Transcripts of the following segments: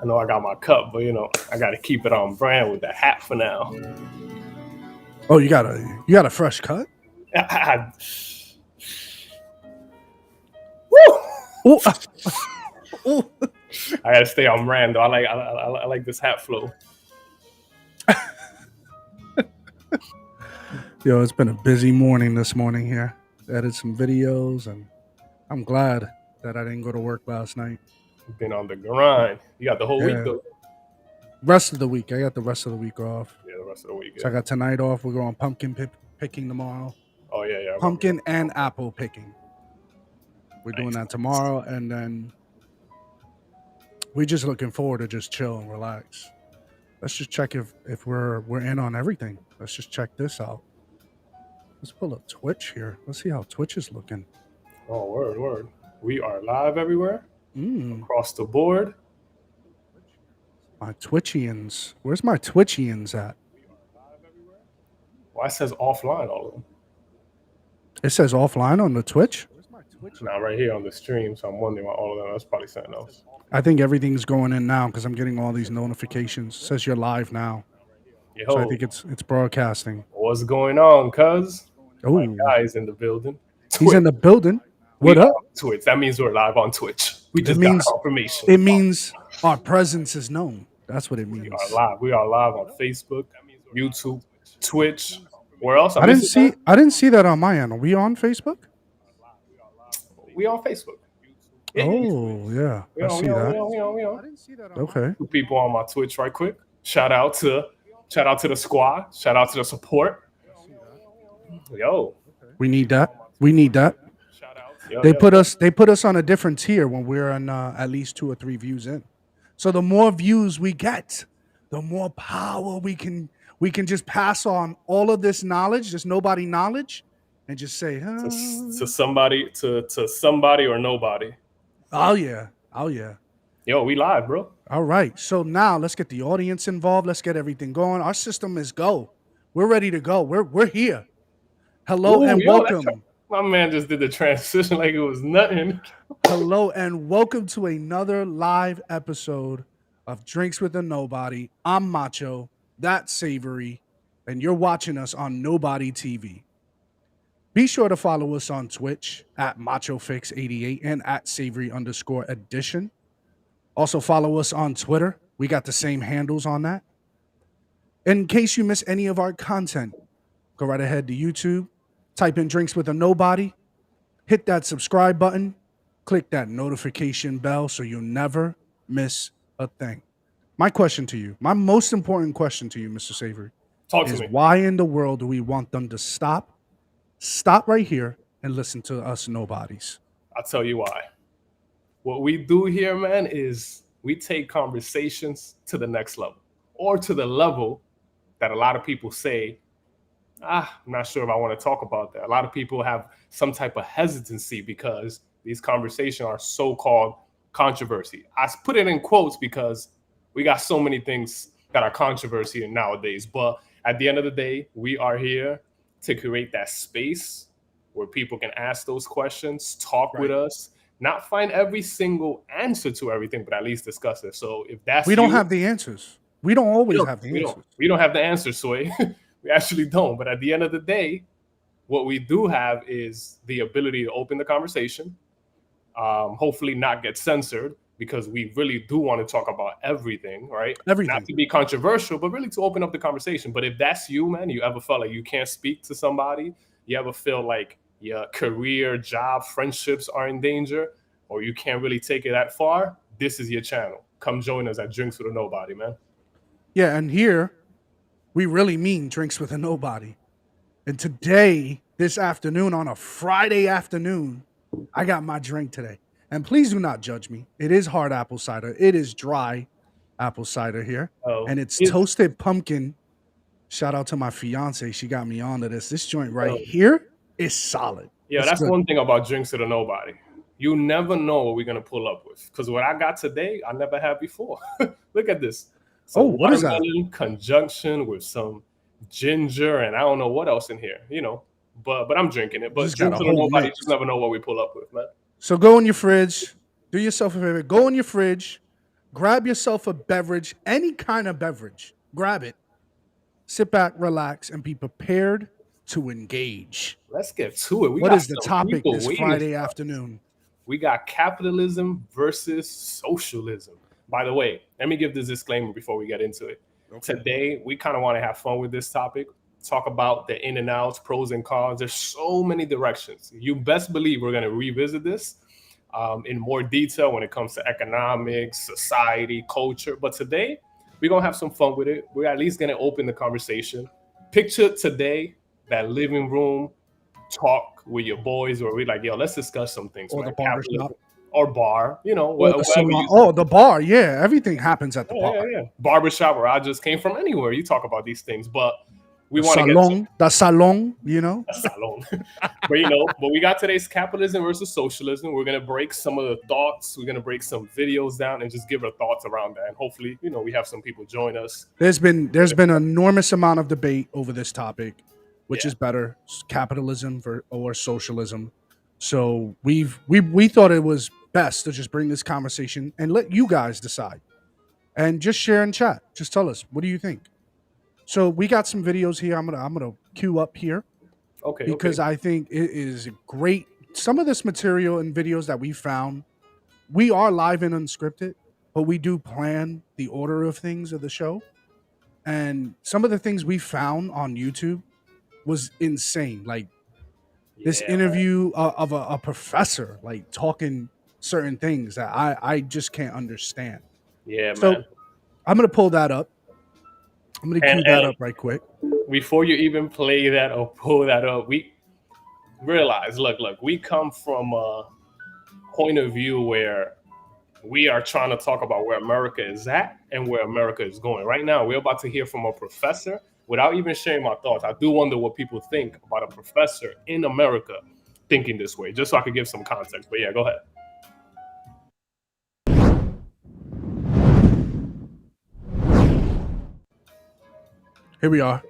I know I got my cup, but I got to keep it on brand with the hat for now. Oh, you got a fresh cut? Woo! Oh, oh. I got to stay on brand though. I like this hat flow. Yo, it's been a busy morning this morning here. Edited some videos, and I'm glad that I didn't go to work last night. Been on the grind. You got the whole week Yeah. though. Rest of the week, I got the rest of the week off. Yeah, the rest of the week. So I got tonight off. We're going pumpkin picking tomorrow. Oh yeah. Pumpkin and apple picking. We're doing that tomorrow, and then we're just looking forward to just chill and relax. Let's just check if we're in on everything. Let's just check this out. Let's pull up Twitch here. Let's see how Twitch is looking. Oh, word. We are live everywhere. Across the board. My Twitchians. Where's my Twitchians at? Well, it says offline, all of them. It says offline on the Twitch? Now, right here on the stream, so I'm wondering why all of them. That's probably something else. I think everything's going in now because I'm getting all these notifications. It says you're live now. Yo, so I think it's broadcasting. What's going on, cuz? Oh, my guy's in the building. He's in the building. What up? Twitch. That means we're live on Twitch. We just got confirmation. It means our presence is known. That's what it means. We are live on Facebook, YouTube, Twitch. Where else? I didn't see that on my end. Are we on Facebook? We on Facebook. Oh yeah, I see that. We on. Okay. 2 people on my Twitch right quick. Shout out to the squad. Shout out to the support. Yo. We need that. Shout out. They put us on a different tier when we're on at least 2 or 3 views in. So the more views we get, the more power we can just pass on all of this knowledge, this nobody knowledge, and just say to somebody or nobody. Oh yeah. Yo, we live, bro. All right. So now let's get the audience involved. Let's get everything going. Our system is go. We're ready to go. We're here. Hello and welcome. My man just did the transition like it was nothing. Hello and welcome to another live episode of Drinks with a Nobody. I'm Macho, that's Savory, and you're watching us on Nobody TV. Be sure to follow us on Twitch at MachoFix88 and at Savory_edition. Also follow us on Twitter. We got the same handles on that. In case you miss any of our content, go right ahead to YouTube, type in Drinks with a Nobody, hit that subscribe button, click that notification bell so you'll never miss a thing. My question to you, my most important question to you, Mr. Savory, is why in the world do we want them to stop right here and listen to us nobodies? I'll tell you why. What we do here, man, is we take conversations to the next level, or to the level that a lot of people say, I'm not sure if I want to talk about that. A lot of people have some type of hesitancy because these conversations are so-called controversy. I put it in quotes because we got so many things that are controversy nowadays. But at the end of the day, we are here to create that space where people can ask those questions, talk with us, not find every single answer to everything, but at least discuss it. So if that's we don't have the answers. We don't always have the answers. We don't have the answers, Sway. We actually don't. But at the end of the day, what we do have is the ability to open the conversation, hopefully not get censored, because we really do want to talk about everything, right? Everything. Not to be controversial, but really to open up the conversation. But if that's you, man, you ever felt like you can't speak to somebody, you ever feel like your career, job, friendships are in danger, or you can't really take it that far, this is your channel. Come join us at Drinks with a Nobody, man. Yeah, and here, we really mean Drinks with a Nobody. And today, this afternoon, on a Friday afternoon, I got my drink today. And please do not judge me. It is hard apple cider. It is dry apple cider here. And it's toasted pumpkin. Shout out to my fiance. She got me onto this. This joint right here is solid. Yeah, that's good. One thing about Drinks with a Nobody. You never know what we're going to pull up with. Because what I got today, I never had before. Look at this. So what is that? Conjunction with some ginger and I don't know what else in here, But I'm drinking it. But Drinks with a Nobody, just never know what we pull up with, man. So go in your fridge. Do yourself a favor. Go in your fridge. grab yourself a beverage, any kind of beverage, grab it, sit back, relax, and be prepared to engage. Let's get to it. We What got is the some topic people this waiting Friday for us. afternoon? We got capitalism versus socialism. By the way, let me give this disclaimer before we get into it. Okay. Today, we kind of want to have fun with this topic, talk about the in and outs, pros and cons. There's so many directions. You best believe we're going to revisit this in more detail when it comes to economics, society, culture. But today, we're going to have some fun with it. We're at least going to open the conversation. Picture today that living room talk with your boys, or we're like, yo, let's discuss some things, Or man. the barbershop. Or bar, Or the whatever salon. you. Oh, the bar. Yeah, everything happens at the bar. Yeah. Barbershop, where I just came from anywhere. You talk about these things, but we The want to get to the salon, you know. a salon. But we got today's capitalism versus socialism. We're gonna break some of the thoughts. We're gonna break some videos down and just give our thoughts around that. And hopefully, we have some people join us. There's been an enormous amount of debate over this topic, which Yeah. is better, capitalism or socialism. So we thought it was best to just bring this conversation and let you guys decide, and just share and chat. Just tell us, what do you think? So we got some videos here. I'm gonna queue up here Okay. because I think it is great. Some of this material and videos that we found, we are live and unscripted, but we do plan the order of things of the show. And some of the things we found on YouTube was insane. Like this Yeah, interview of a professor, like talking certain things that I just can't understand. yeah, So man. I'm gonna pull that up. I'm gonna And, cue that and up right quick. before you even play that or pull that up, we realize, look, we come from a point of view where we are trying to talk about where America is at and where America is going. Right now, we're about to hear from a professor. Without even sharing my thoughts, I do wonder what people think about a professor in America thinking this way, just so I could give some context. But yeah, go ahead. Here we are.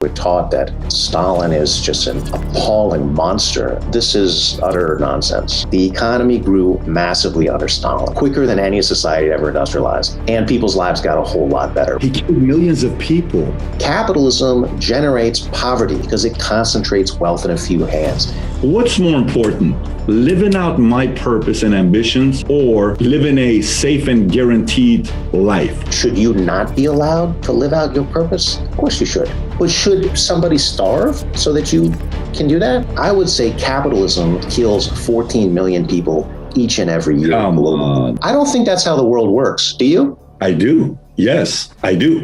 We're taught that Stalin is just an appalling monster. This is utter nonsense. The economy grew massively under Stalin, quicker than any society ever industrialized, and people's lives got a whole lot better. He killed millions of people. Capitalism generates poverty because it concentrates wealth in a few hands. What's more important, living out my purpose and ambitions or living a safe and guaranteed life? Should you not be allowed to live out your purpose? Of course you should. But should somebody starve so that you can do that? I would say capitalism kills 14 million people each and every year. Come on. I don't think that's how the world works. Do you? I do. Yes, I do.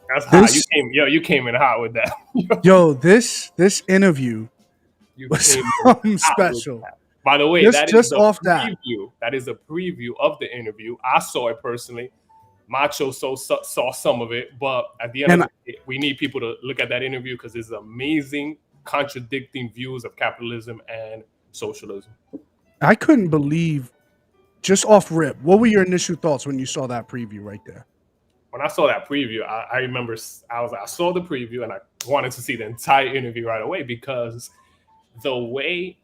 That's hot. You came in hot with that. Yo, this interview You was came in something hot with special. that. By the way, Just- that is just the off that. preview. That is a preview of the interview. I saw it personally. Macho saw some of it, but at the end And of the day, we need people to look at that interview because it's amazing, contradicting views of capitalism and socialism. I couldn't believe, just off rip, what were your initial thoughts when you saw that preview right there? When I saw that preview, I remember I saw the preview and I wanted to see the entire interview right away because the way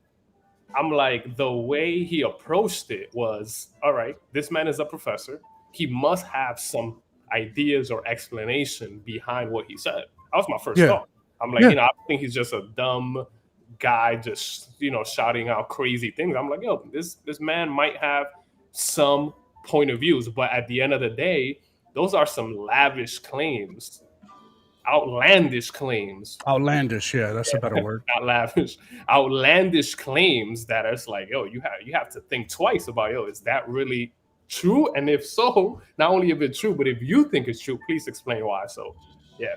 he approached it was, all right, this man is a professor. He must have some ideas or explanation behind what he said. That was my first thought. I'm like, I think he's just a dumb guy, just shouting out crazy things. I'm like, yo, this man might have some point of views, but at the end of the day, those are some lavish claims, outlandish claims. Outlandish, yeah, that's a better word. Not lavish, outlandish claims that it's like, yo, you have to think twice about, yo, is that really true? And if so, not only if it's true, but if you think it's true, please explain why. So, yeah.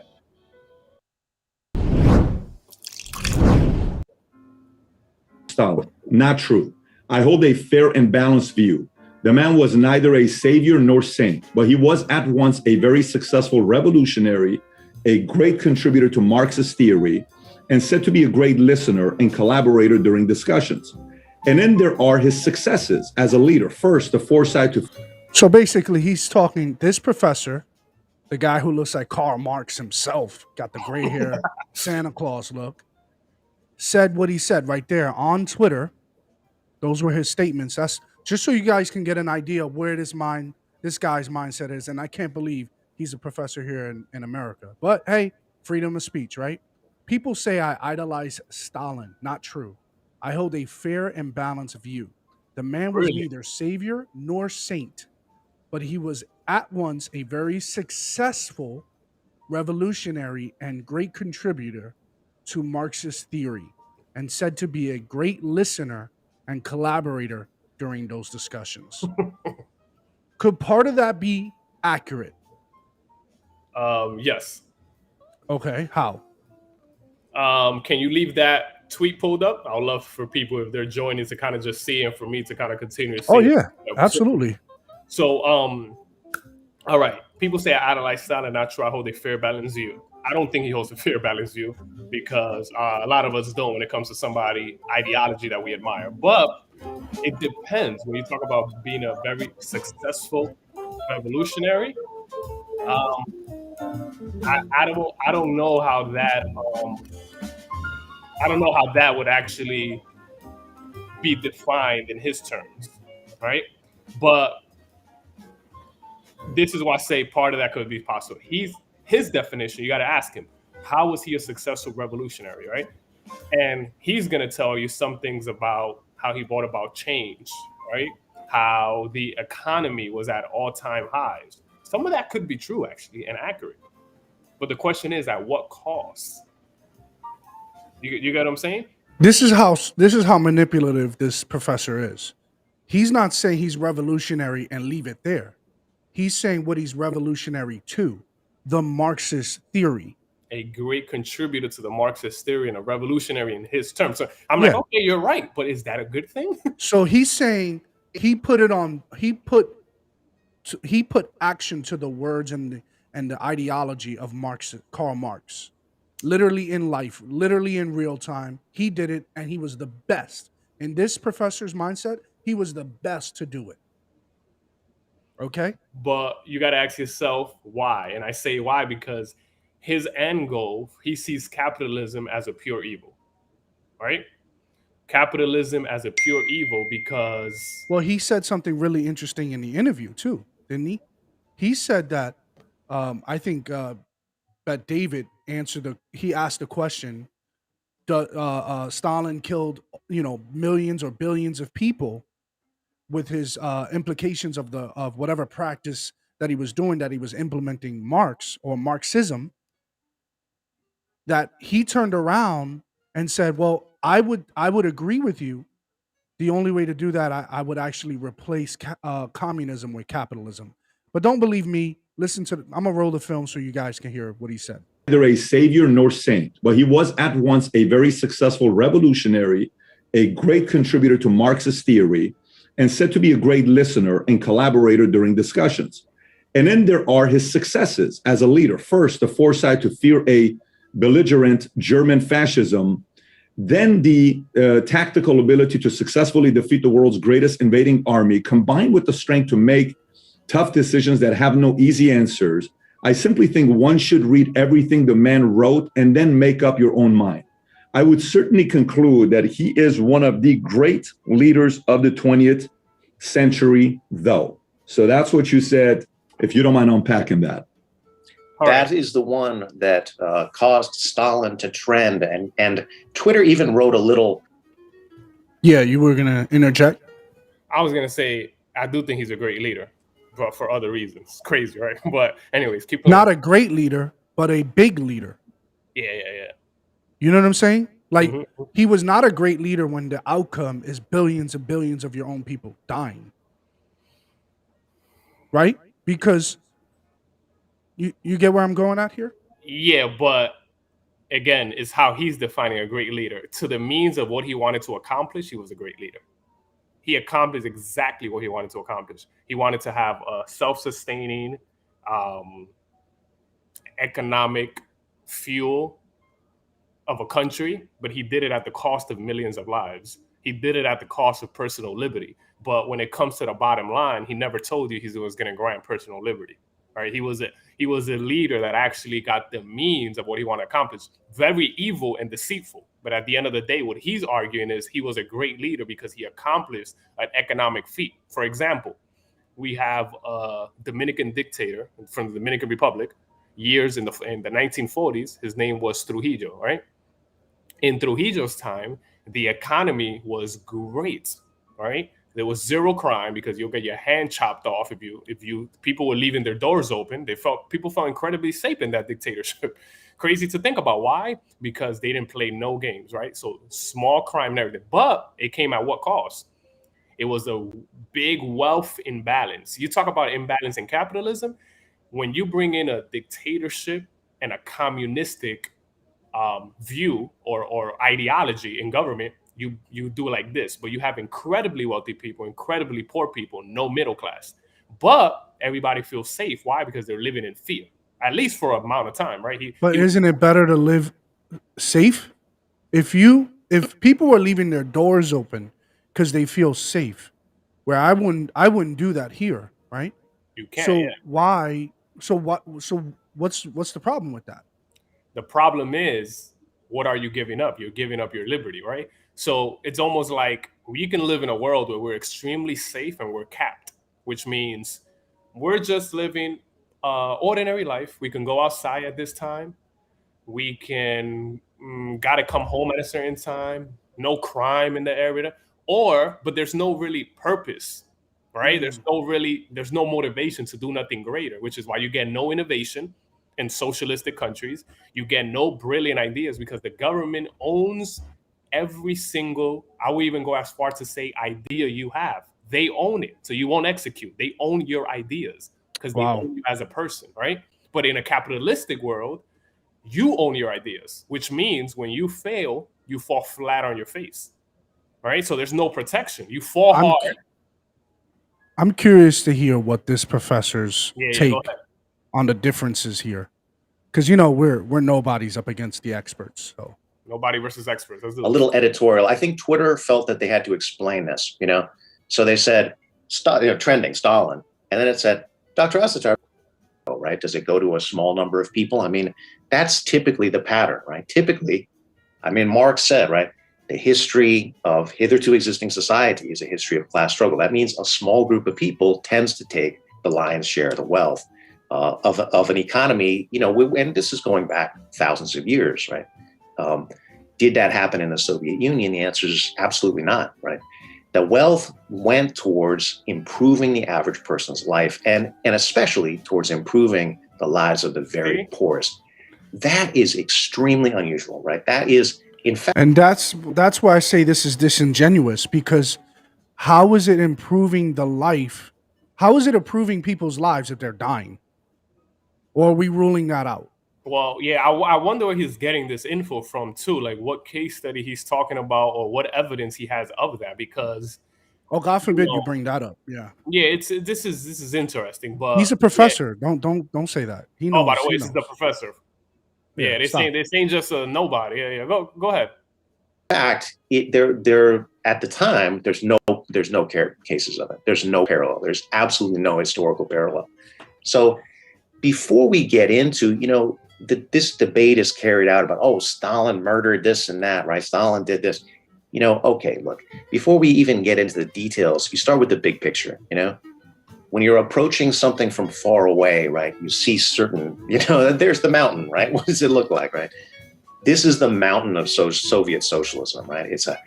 Stalin. Not true. I hold a fair and balanced view. The man was neither a savior nor saint, but he was at once a very successful revolutionary, a great contributor to Marxist theory, and said to be a great listener and collaborator during discussions. And then there are his successes as a leader. First, the foresight to... So basically, he's talking, this professor, the guy who looks like Karl Marx himself, got the gray hair, Santa Claus look, said what he said right there on Twitter. Those were his statements. just so you guys can get an idea of where this guy's mindset is. And I can't believe he's a professor here in America. But hey, freedom of speech, right? People say I idolize Stalin. Not true. I hold a fair and balanced view. The man was Really? neither savior nor saint, but he was at once a very successful revolutionary and great contributor to Marxist theory, and said to be a great listener and collaborator during those discussions. Could part of that be accurate? Yes. Okay, how? Can you leave that tweet pulled up? I'd love for people, if they're joining, to kind of just see, and for me to kind of continue to see. Oh yeah, absolutely. So, all right. People say I idolize Stalin. Not true. I hold a fair balanced view. I don't think he holds a fair balanced view, because a lot of us don't when it comes to somebody ideology that we admire. But it depends. When you talk about being a very successful revolutionary, I don't know how that I don't know how that would actually be defined in his terms, right? But this is why I say part of that could be possible. His definition, you got to ask him, how was he a successful revolutionary, right? And he's going to tell you some things about how he brought about change, right? How the economy was at all-time highs. Some of that could be true, actually, and accurate. But the question is, at what cost? You get what I'm saying? This is how manipulative this professor is. He's not saying he's revolutionary and leave it there. He's saying what he's revolutionary to, the Marxist theory. A great contributor to the Marxist theory and a revolutionary in his terms. So I'm like, okay, you're right, but is that a good thing? So he's saying he put action to the words and the ideology of Karl Marx. Literally in life, literally in real time. He did it, and he was the best. In this professor's mindset, he was the best to do it. Okay? But you got to ask yourself why. And I say why because his end goal, he sees capitalism as a pure evil, right? Capitalism as a pure evil because... Well, he said something really interesting in the interview too, didn't he? He said that, I think that David he asked the question, Stalin killed, millions or billions of people, with his implications of whatever practice that he was doing, that he was implementing Marx or Marxism, that he turned around and said, well, I would agree with you. The only way to do that, I would actually replace communism with capitalism. But don't believe me. Listen to I'm going to roll the film so you guys can hear what he said. Neither a savior nor saint, but he was at once a very successful revolutionary, a great contributor to Marxist theory, and said to be a great listener and collaborator during discussions. And then there are his successes as a leader. First, the foresight to fear a belligerent German fascism, then the tactical ability to successfully defeat the world's greatest invading army, combined with the strength to make tough decisions that have no easy answers. I simply think one should read everything the man wrote and then make up your own mind. I would certainly conclude that he is one of the great leaders of the 20th century, though. So that's what you said, if you don't mind unpacking that. That is the one that caused Stalin to trend, and Twitter even wrote a little. Yeah, you were going to interject? I was going to say, I do think he's a great leader, but for other reasons. Crazy, right? But anyways, keep going. Not a great leader, but a big leader. Yeah. You know what I'm saying? Like, he was not a great leader when the outcome is billions and billions of your own people dying. Right? Because you get where I'm going at here? Yeah, but again, it's how he's defining a great leader. To the means of what he wanted to accomplish, he was a great leader. He accomplished exactly what he wanted to accomplish. He wanted to have a self-sustaining economic fuel of a country, but he did it at the cost of millions of lives. He did it at the cost of personal liberty. But when it comes to the bottom line, he never told you he was going to grant personal liberty. Right? He was a leader that actually got the means of what he wanted to accomplish. Very evil and deceitful, But at the end of the day, what he's arguing is he was a great leader because he accomplished an economic feat. For example, we have a Dominican dictator from the Dominican Republic, years in the 1940s. His name was Trujillo, right? In Trujillo's time, the economy was great, right? There was zero crime because you'll get your hand chopped off if you people were leaving their doors open. People felt incredibly safe in that dictatorship. Crazy to think about. Why? Because they didn't play no games, right? So small crime and everything. But it came at what cost? It was a big wealth imbalance. You talk about imbalance in capitalism. When you bring in a dictatorship and a communistic view or ideology in government, you do it like this. But you have incredibly wealthy people, incredibly poor people, no middle class. But everybody feels safe. Why? Because they're living in fear, at least for an amount of time, right? But isn't it better to live safe? If people were leaving their doors open because they feel safe, where I wouldn't do that here, right? You can't. So Yeah. why? So what? So what's the problem with that? The problem is, what are you giving up? You're giving up your liberty, right? So it's almost like we can live in a world where we're extremely safe and we're capped, which means we're just living ordinary life. We can go outside at this time. We can got to come home at a certain time. No crime in the area, but there's no really purpose, right? There's no motivation to do nothing greater, which is why you get no innovation in socialistic countries. You get no brilliant ideas because the government owns every single, I will even go as far to say, idea you have. They own it. So you won't execute. They own your ideas because they own you as a person, right? But in a capitalistic world, you own your ideas, which means when you fail, you fall flat on your face, right? So there's no protection. You fall hard. I'm curious to hear what this professor's take go ahead. on the differences here, because we're nobodies up against the experts. So Nobody versus experts. Let's do A little editorial. I think Twitter felt that they had to explain this, So they said, trending Stalin. And then it said, Dr. Asatar, right? Does it go to a small number of people? I mean, that's typically the pattern, right? Typically, Marx said, right? The history of hitherto existing society is a history of class struggle. That means a small group of people tends to take the lion's share of the wealth of an economy, and this is going back thousands of years, right? Did that happen in the Soviet Union? The answer is absolutely not, right? The wealth went towards improving the average person's life and especially towards improving the lives of the very poorest. That is extremely unusual, right? That is, in fact. And that's why I say this is disingenuous, because how is it improving the life? How is it improving people's lives if they're dying? Or are we ruling that out? Well, yeah, I wonder where he's getting this info from too. Like what case study he's talking about, or what evidence he has of that. Because, God forbid you bring that up. Yeah, this is interesting. But he's a professor. Yeah. Don't say that. He knows. Oh, by the way, this is the professor. Yeah, they're saying just a nobody. Yeah. Go ahead. In fact, there at the time there's no cases of it. There's no parallel. There's absolutely no historical parallel. So before we get into this debate is carried out about, Stalin murdered this and that, right? Stalin did this. Okay, look, before we even get into the details, you start with the big picture, When you're approaching something from far away, right, you see certain, there's the mountain, right? What does it look like, right? This is the mountain of Soviet socialism, right? It's a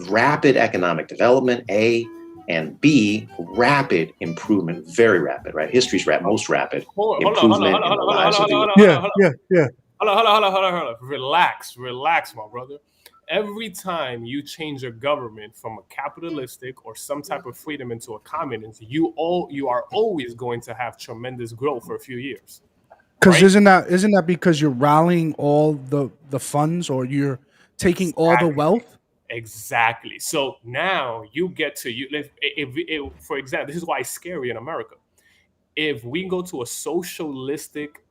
rapid economic development, A, and B, rapid improvement, very rapid, right? History's most rapid improvement in the lives of the. Yeah. Hold on. Relax, my brother. Every time you change your government from a capitalistic or some type of freedom into a communist, you are always going to have tremendous growth for a few years. Because isn't that because you're rallying all the funds, or you're taking all the wealth? Exactly. So now you get to if for example, this is why it's scary in America. If we go to a socialistic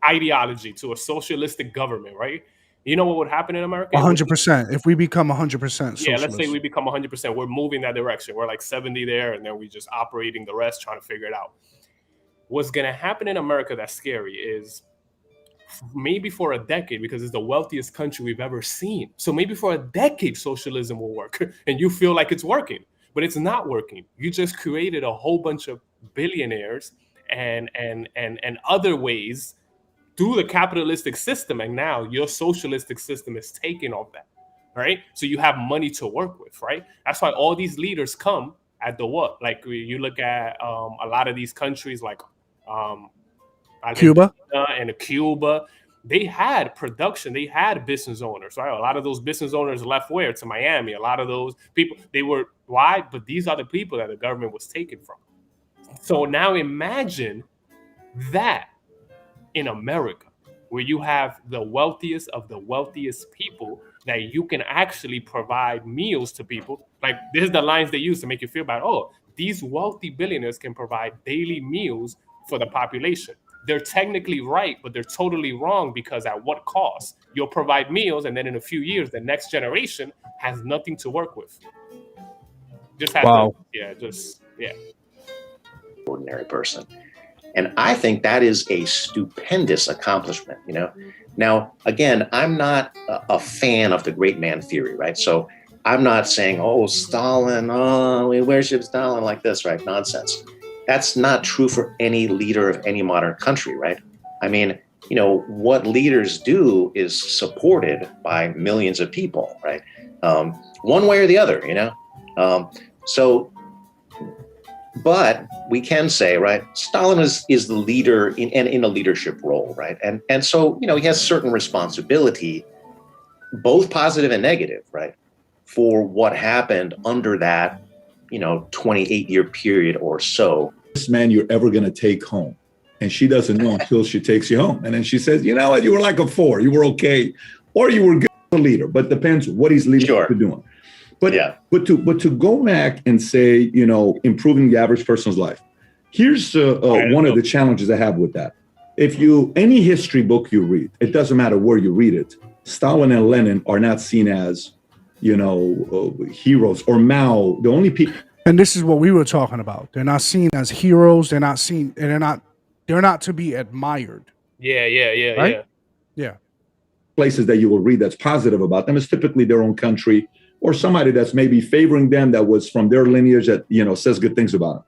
ideology, to a socialistic government, right? You know what would happen in America? 100%. If we become 100% socialist. Yeah, let's say we become 100%. We're moving that direction. We're like 70 there, and then we just operating the rest, trying to figure it out. What's going to happen in America that's scary is maybe for a decade, because it's the wealthiest country we've ever seen. So maybe for a decade, socialism will work, and you feel like it's working, but it's not working. You just created a whole bunch of billionaires and other ways through the capitalistic system, and now your socialistic system is taking off that, right? So you have money to work with, right? That's why all these leaders come at the what? Like you look at a lot of these countries, like Cuba and Cuba, they had production, they had business owners, right? A lot of those business owners left where? To Miami. A lot of those people, they were why? But these are the people that the government was taken from. So now imagine that in America, where you have the wealthiest of the wealthiest people, that you can actually provide meals to people. Like, this is the lines they use to make you feel bad. Oh, these wealthy billionaires can provide daily meals for the population. They're technically right, but they're totally wrong, because at what cost? You'll provide meals, and then in a few years, the next generation has nothing to work with. Just have Wow. Ordinary person. And I think that is a stupendous accomplishment, you know. Now, again, I'm not a fan of the great man theory, right? So I'm not saying, oh, Stalin, oh, we worship Stalin like this, right? Nonsense. That's not true for any leader of any modern country, right? I mean, you know, what leaders do is supported by millions of people, right? One way or the other, you know? But we can say, right, Stalin is the leader in a leadership role, right? And so, you know, he has certain responsibility, both positive and negative, right, for what happened under that, you know, 28-year period or so. This man you're ever going to take home. And she doesn't know until she takes you home. And then she says, you know what, you were like a 4, you were okay, or you were good leader, but depends what he's leading to doing. But yeah. but to go back and say, you know, improving the average person's life. Here's one of the challenges I have with that. If any history book you read, it doesn't matter where you read it, Stalin and Lenin are not seen as, you know, heroes, or Mao. The only people. And this is what we were talking about. They're not seen as heroes. They're not seen, and they're not to be admired. Yeah. Places that you will read that's positive about them is typically their own country, or somebody that's maybe favoring them that was from their lineage that, you know, says good things about them.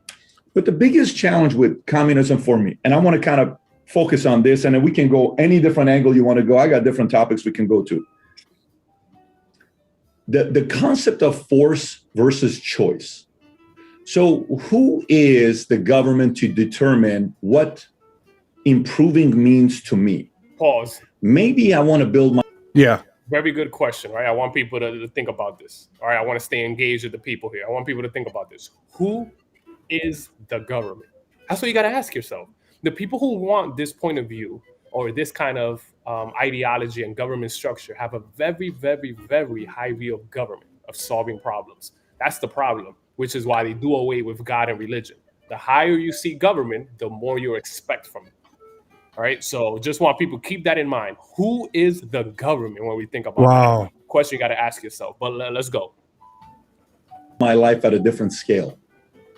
But the biggest challenge with communism for me, and I want to kind of focus on this, and then we can go any different angle you want to go. I got different topics we can go to. The concept of force versus choice. So who is the government to determine what improving means to me? Pause. Maybe I want to build my... Yeah. Very good question, right? I want people to think about this. All right, I want to stay engaged with the people here. I want people to think about this. Who is the government? That's what you got to ask yourself. The people who want this point of view or this kind of ideology and government structure have a very, very, very high view of government, of solving problems. That's the problem, which is why they do away with God and religion. The higher you see government, the more you expect from it. All right, so just want people to keep that in mind. Who is the government when we think about that? Question you got to ask yourself. But let's go. My life at a different scale.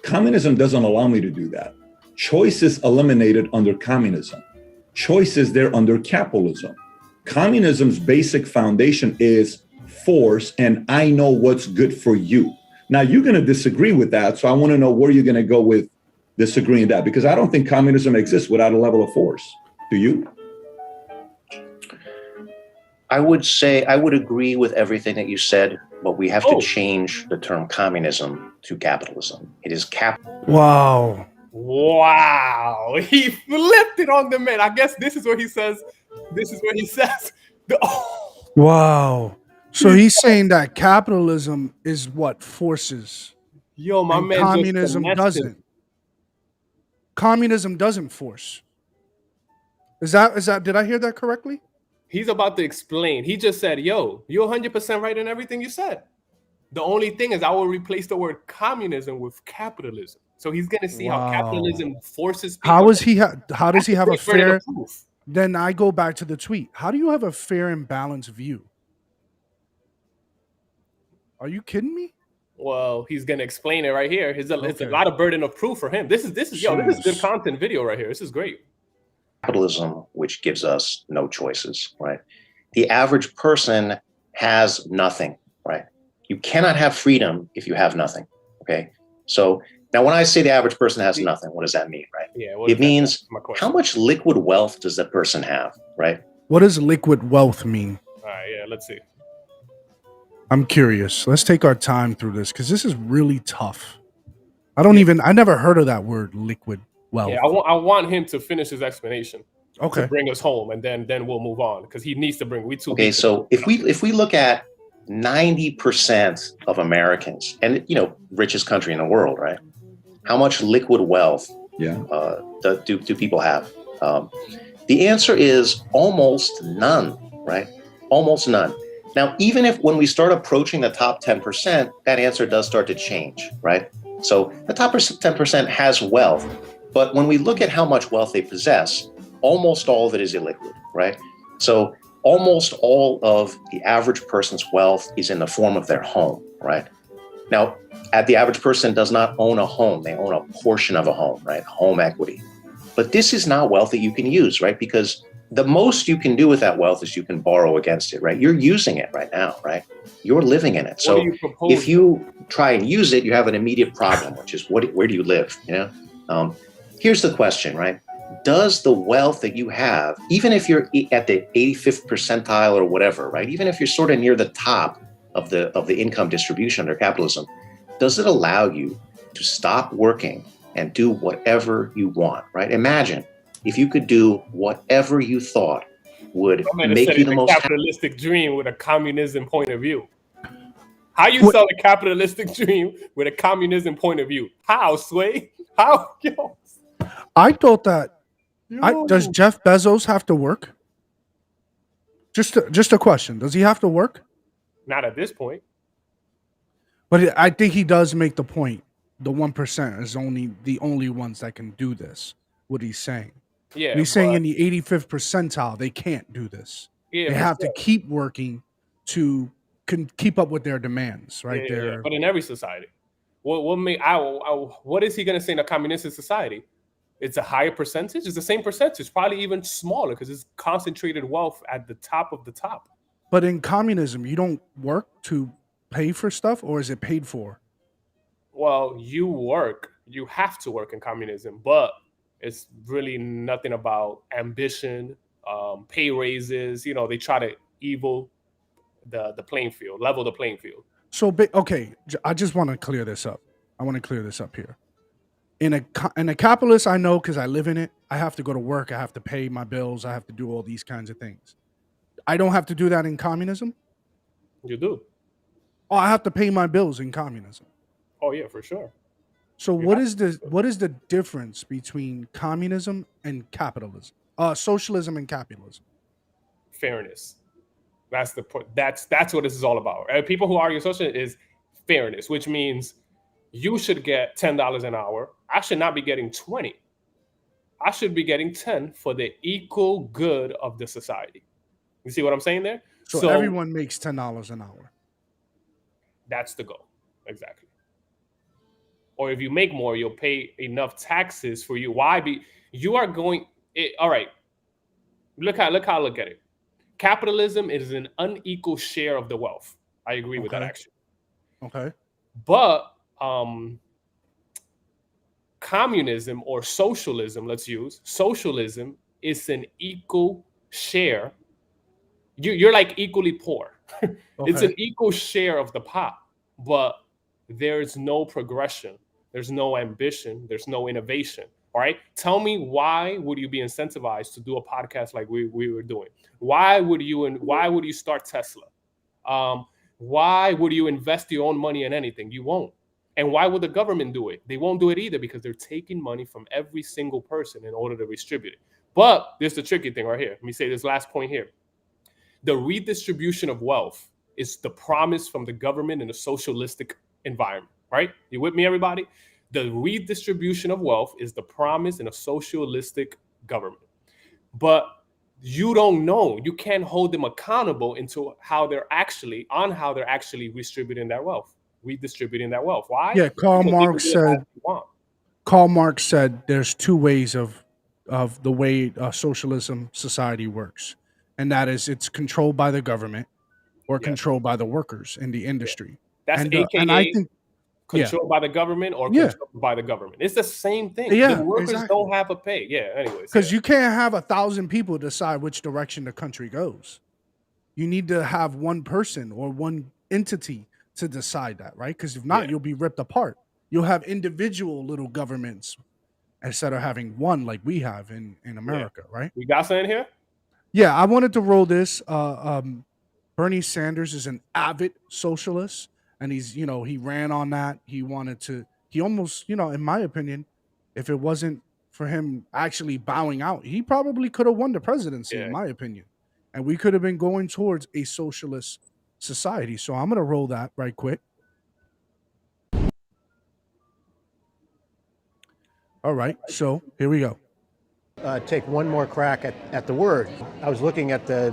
Communism doesn't allow me to do that. Choice is eliminated under communism. Choice is there under capitalism. Communism's basic foundation is force, and I know what's good for you. Now, you're going to disagree with that, so I want to know where you're going to go with disagreeing that, because I don't think communism exists without a level of force. Do you? I would say I would agree with everything that you said, but we have to change the term communism to capitalism. It is Wow. He flipped it on the man. I guess this is what he says. Wow. So he's saying that capitalism is what forces. Yo, my man. Communism doesn't. Communism doesn't force. Is that? Did I hear that correctly? He's about to explain. He just said, "Yo, you're 100% right in everything you said. The only thing is, I will replace the word communism with capitalism." So he's gonna see how capitalism forces people. How does he have a fair? Then I go back to the tweet. How do you have a fair and balanced view? Are you kidding me? Well, he's gonna explain it right here. It's a lot of burden of proof for him. This is good content video right here. This is great. capitalism, which gives us no choices, right? The average person has nothing, right? You cannot have freedom if you have nothing, okay? So now when I say the average person has nothing, what does that mean, right? Yeah, It means how much liquid wealth does that person have, right? What does liquid wealth mean? All right, yeah, let's see. I'm curious. Let's take our time through this because this is really tough. I never heard of that word, liquid wealth. Yeah, I want him to finish his explanation. Okay. To bring us home, and then we'll move on because he needs to bring. Okay, so if we look at 90% of Americans, and richest country in the world, right? How much liquid wealth do people have? The answer is almost none, right? Almost none. Now, even if when we start approaching the top 10%, that answer does start to change, right? So the top 10% has wealth, but when we look at how much wealth they possess, almost all of it is illiquid, right? So almost all of the average person's wealth is in the form of their home, right? Now, the average person does not own a home. They own a portion of a home, right? Home equity. But this is not wealth that you can use, right? Because the most you can do with that wealth is you can borrow against it, right? You're using it right now, right? You're living in it. So if you try and use it, you have an immediate problem, which is where do you live, Here's the question, right? Does the wealth that you have, even if you're at the 85th percentile or whatever, right? Even if you're sort of near the top of the income distribution under capitalism, does it allow you to stop working and do whatever you want, right? Imagine if you could do whatever you thought would make you the most capitalistic dream with a communism point of view. How you sell a capitalistic dream with a communism point of view? How, Sway? How? Yo. I thought that. Does Jeff Bezos have to work? Just a question. Does he have to work? Not at this point. But I think he does make the point. The 1% is the only ones that can do this. What he's saying. Yeah. And he's saying in the 85th percentile, they can't do this. Yeah, they have to keep working to keep up with their demands, right? Yeah. But in every society, what is he going to say in a communist society? It's a higher percentage. It's the same percentage, probably even smaller because it's concentrated wealth at the top of the top. But in communism, you don't work to pay for stuff, or is it paid for? Well, you work. You have to work in communism, but it's really nothing about ambition, pay raises. They try to level the playing field. So, okay, I just want to clear this up. I want to clear this up here. In a capitalist, I know because I live in it, I have to go to work. I have to pay my bills. I have to do all these kinds of things. I don't have to do that in communism? You do. Oh, I have to pay my bills in communism. Oh, yeah, for sure. So what is the difference between communism and capitalism? Socialism and capitalism? Fairness. That's the point. That's what this is all about. People who argue socialism is fairness, which means you should get $10 an hour. I should not be getting 20. I should be getting 10 for the equal good of the society. You see what I'm saying there? So everyone makes $10 an hour. That's the goal. Exactly. Or if you make more, you'll pay enough taxes for you. You are going all right. Look how I look at it. Capitalism is an unequal share of the wealth. I agree with that action. Okay. But communism or socialism, let's use socialism, is an equal share. You're like equally poor. It's an equal share of the pot, but there's no progression. There's no ambition. There's no innovation. All right. Tell me, why would you be incentivized to do a podcast like we were doing? Why would you start Tesla? Why would you invest your own money in anything? You won't. And why would the government do it? They won't do it either because they're taking money from every single person in order to distribute it. But there's the tricky thing right here. Let me say this last point here. The redistribution of wealth is the promise from the government in a socialistic environment, right? You with me, everybody? The redistribution of wealth is the promise in a socialistic government. But you don't know. You can't hold them accountable into how they're actually redistributing that wealth. Why? Yeah, Karl Marx said there's two ways of of the way socialism society works, and that is it's controlled by the government or Yeah. controlled by the workers in the industry. That's And I AKA think controlled by the government or yeah, controlled by the government. It's the same thing. The yeah, workers exactly. don't have a pay. Yeah, anyways. Because Yeah. you can't have 1,000 people decide which direction the country goes. You need to have one person or one entity to decide that, right? Because if not, Yeah. you'll be ripped apart. You'll have individual little governments instead of having one like we have in America, right? We got something here? Yeah, I wanted to roll this. Bernie Sanders is an avid socialist, and he ran on that. He almost, in my opinion, if it wasn't for him actually bowing out, he probably could have won the presidency, Yeah. in my opinion. And we could have been going towards a socialist society. So I'm going to roll that right quick. All right, so here we go. Take one more crack at the word. I was looking at the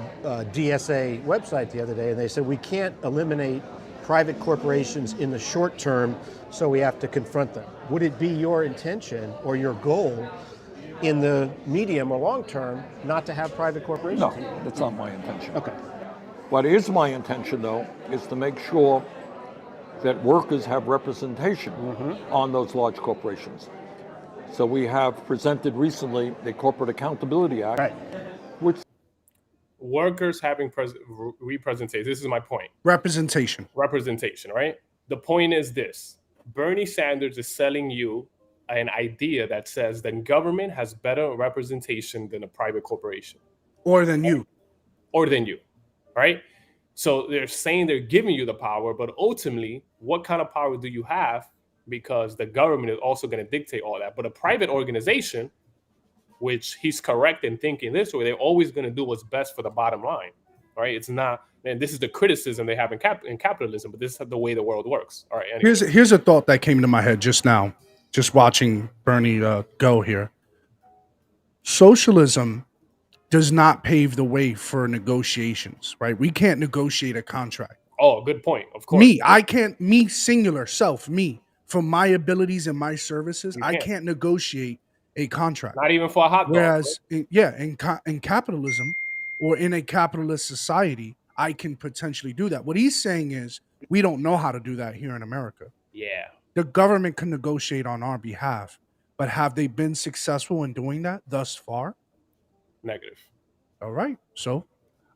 DSA website the other day, and they said we can't eliminate private corporations in the short term, so we have to confront them. Would it be your intention or your goal in the medium or long term not to have private corporations? No, that's not my intention. Okay. What is my intention, though, is to make sure that workers have representation on those large corporations. So we have presented recently the Corporate Accountability Act, Right. which Workers having representation. This is my point. Representation, Right? The point is this. Bernie Sanders is selling you an idea that says that government has better representation than a private corporation. or than you. Or than you, right? So they're saying they're giving you the power, but ultimately, what kind of power do you have? Because the government is also going to dictate all that. But a private organization, which he's correct in thinking this way, they're always going to do what's best for the bottom line, right? It's not, and this is the criticism they have in capitalism, but this is the way the world works. All right. Anyway. Here's a thought that came to my head just now, just watching Bernie go here. Socialism does not pave the way for negotiations, right? We can't negotiate a contract. Oh, good point. Of course. Me, singular self, me, from my abilities and my services, I can't negotiate a contract. Not even for a hot dog. Whereas, in capitalism or in a capitalist society, I can potentially do that. What he's saying is we don't know how to do that here in America. Yeah. The government can negotiate on our behalf, but have they been successful in doing that thus far? Negative. All right. So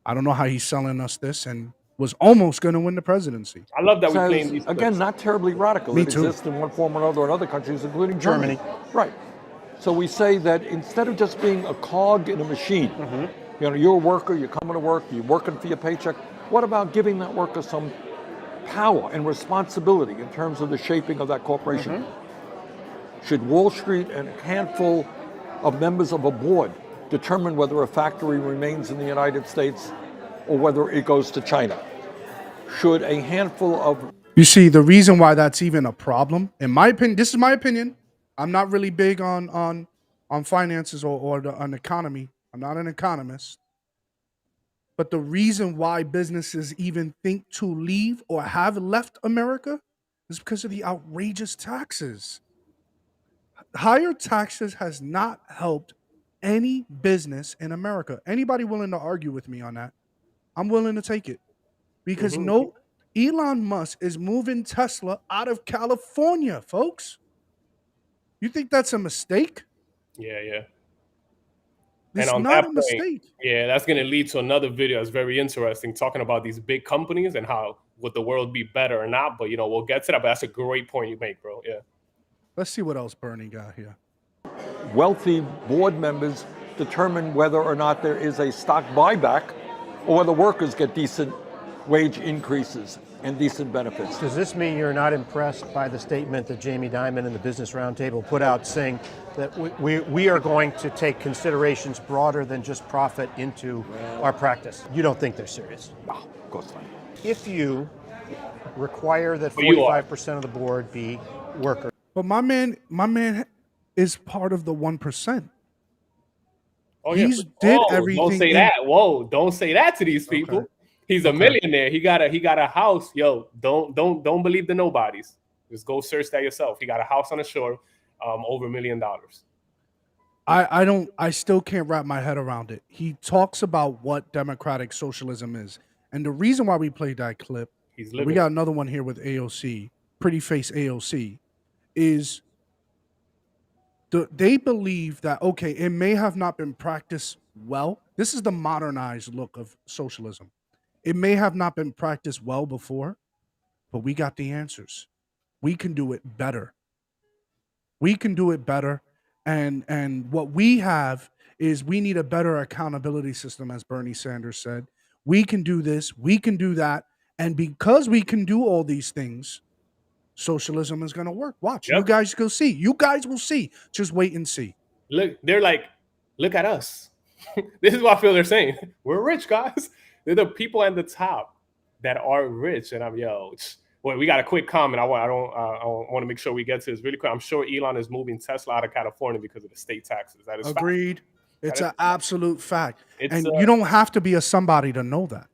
I don't know how he's selling us this and was almost going to win the presidency. I love that we says, claim these again, clips. not terribly radical. Me It too. exists in one form or another in other countries, including Germany. Right. So we say that instead of just being a cog in a machine, you're a worker, you're coming to work, you're working for your paycheck. What about giving that worker some power and responsibility in terms of the shaping of that corporation? Should Wall Street and a handful of members of a board determine whether a factory remains in the United States or whether it goes to China? Should a handful of... You see, the reason why that's even a problem, in my opinion, this is my opinion. I'm not really big on finances or an economy. I'm not an economist. But the reason why businesses even think to leave or have left America is because of the outrageous taxes. Higher taxes has not helped any business in America. Anybody willing to argue with me on that? I'm willing to take it. Because Elon Musk is moving Tesla out of California, folks. You think that's a mistake? Yeah. It's And on not that a point, mistake. yeah, that's going to lead to another video that's very interesting, talking about these big companies and how would the world be better or not. But, we'll get to that. But that's a great point you make, bro. Yeah. Let's see what else Bernie got here. wealthy board members determine whether or not there is a stock buyback or whether workers get decent wage increases and decent benefits. Does this mean you're not impressed by the statement that Jamie Dimon and the Business Roundtable put out saying that we are going to take considerations broader than just profit into our practice? You don't think they're serious? No, of course not. If you require that Well, you are. 45% of the board be workers. But my man is part of the 1%. Oh, He's yeah. did Whoa, everything Don't say in- that. Whoa, don't say that to these people. Okay. He's a millionaire. He got a house. Yo, don't believe the nobodies. Just go search that yourself. He got a house on the shore, over $1 million. I still can't wrap my head around it. He talks about what democratic socialism is. And the reason why we played that clip, He's and we living. got another one here with AOC, Pretty Face AOC, is they believe that, okay, it may have not been practiced well. This is the modernized look of socialism. It may have not been practiced well before, but we got the answers. We can do it better. We can do it better. And what we have is we need a better accountability system, as Bernie Sanders said. We can do this, we can do that. And because we can do all these things, socialism is going to work. Watch. You Yep. guys go see. You guys will see. Just wait and see. Look, they're like, look at us. This is what I feel they're saying. We're rich, guys. They're the people at the top that are rich. And well, we got a quick comment. I want to make sure we get to this really quick. I'm sure Elon is moving Tesla out of California because of the state taxes. That is Agreed. Fact. It's That an absolute fact. It's, And you don't have to be a somebody to know that.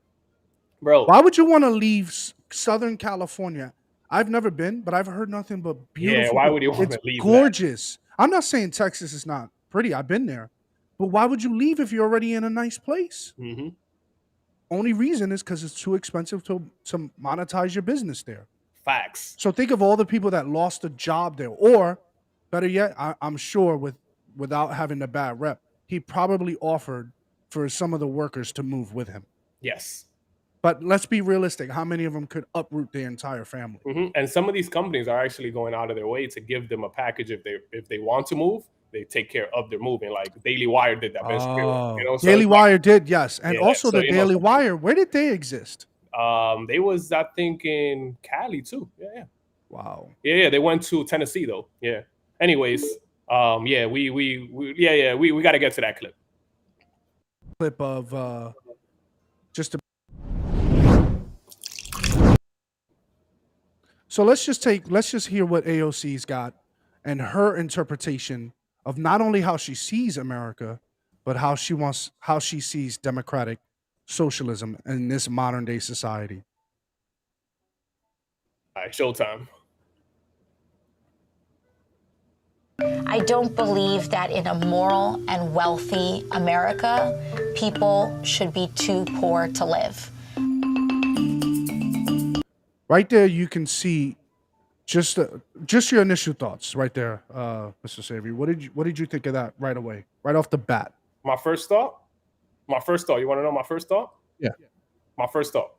bro. Why would you want to leave Southern California? I've never been, but I've heard nothing but beautiful. Yeah, why would you want It's to leave? gorgeous. I'm not saying Texas is not pretty. I've been there. But why would you leave if you're already in a nice place? Mm-hmm. Only reason is because it's too expensive to monetize your business there. Facts. So think of all the people that lost a job there. Or, better yet, I'm sure without having a bad rep, he probably offered for some of the workers to move with him. Yes. But let's be realistic. How many of them could uproot their entire family? Mm-hmm. And some of these companies are actually going out of their way to give them a package if they want to move. They take care of their moving. Like Daily Wire did that. So Daily Wire did, yes. And Yeah, also so, the Daily Wire, where did they exist? They was, I think, in Cali too. Yeah. Wow. Yeah. They went to Tennessee though. Yeah. Anyways, yeah, we got to get to that clip. Clip of just a. So let's just hear what AOC's got and her interpretation of not only how she sees America, but how she sees democratic socialism in this modern day society. All right, showtime. I don't believe that in a moral and wealthy America, people should be too poor to live. Right there, you can see just your initial thoughts. Right there, Mr. Savory. What did you think of that right away, right off the bat? My first thought. You want to know my first thought? Yeah. My first thought.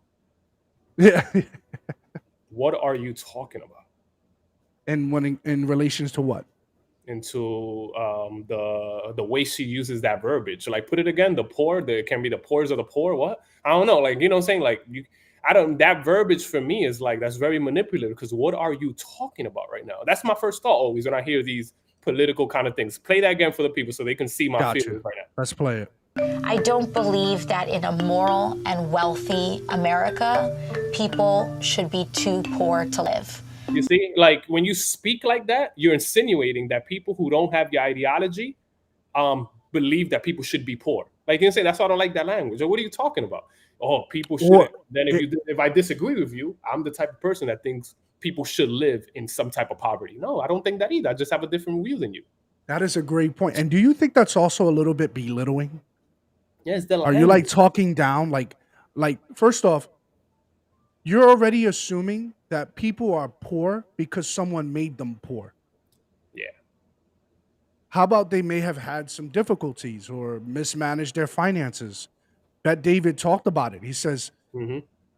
Yeah. What are you talking about? And when in relations to what? Into the way she uses that verbiage. Like, put it again. The poor. It can be the poors of the poor. What? I don't know. Like, you know what I'm saying? Like, that verbiage for me is like, that's very manipulative, because what are you talking about right now? That's my first thought always when I hear these political kind of things. Play that again for the people so they can see my feelings right now. Let's play it. I don't believe that in a moral and wealthy America, people should be too poor to live. You see, like, when you speak like that, you're insinuating that people who don't have your ideology believe that people should be poor. Like, you say, that's why I don't like that language. Or what are you talking about? Oh, people shouldn't. Then if I disagree with you, I'm the type of person that thinks people should live in some type of poverty. No, I don't think that either. I just have a different view than you. That is a great point. And do you think that's also a little bit belittling? Yes. Are you like talking down? Like first off, you're already assuming that people are poor because someone made them poor. Yeah. How about they may have had some difficulties or mismanaged their finances? Bet David talked about it. He says,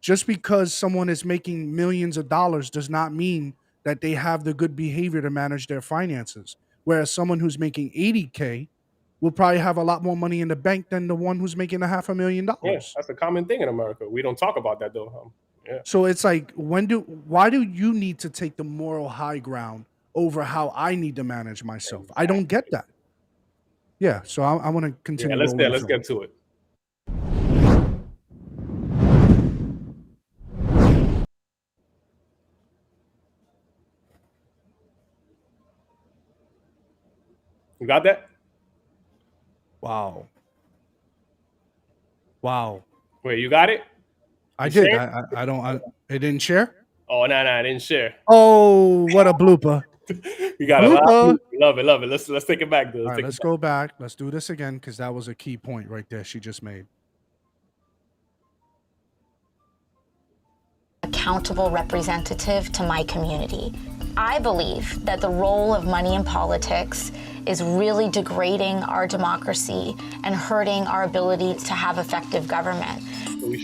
just because someone is making millions of dollars does not mean that they have the good behavior to manage their finances. Whereas someone who's making 80K will probably have a lot more money in the bank than the one who's making $500,000. Yeah, that's a common thing in America. We don't talk about that though. Yeah. So it's like, why do you need to take the moral high ground over how I need to manage myself? Exactly. I don't get that. Yeah, so I want to continue. Yeah, let's get to it. You got that? Wow. Wait, you got it? I did. It didn't share? Oh, no, I didn't share. Oh, what a blooper. You got a lot. Luther. Love it. Let's take it back, though. All right, let's go back. Let's do this again because that was a key point right there she just made. Accountable representative to my community. I believe that the role of money in politics is really degrading our democracy and hurting our ability to have effective government.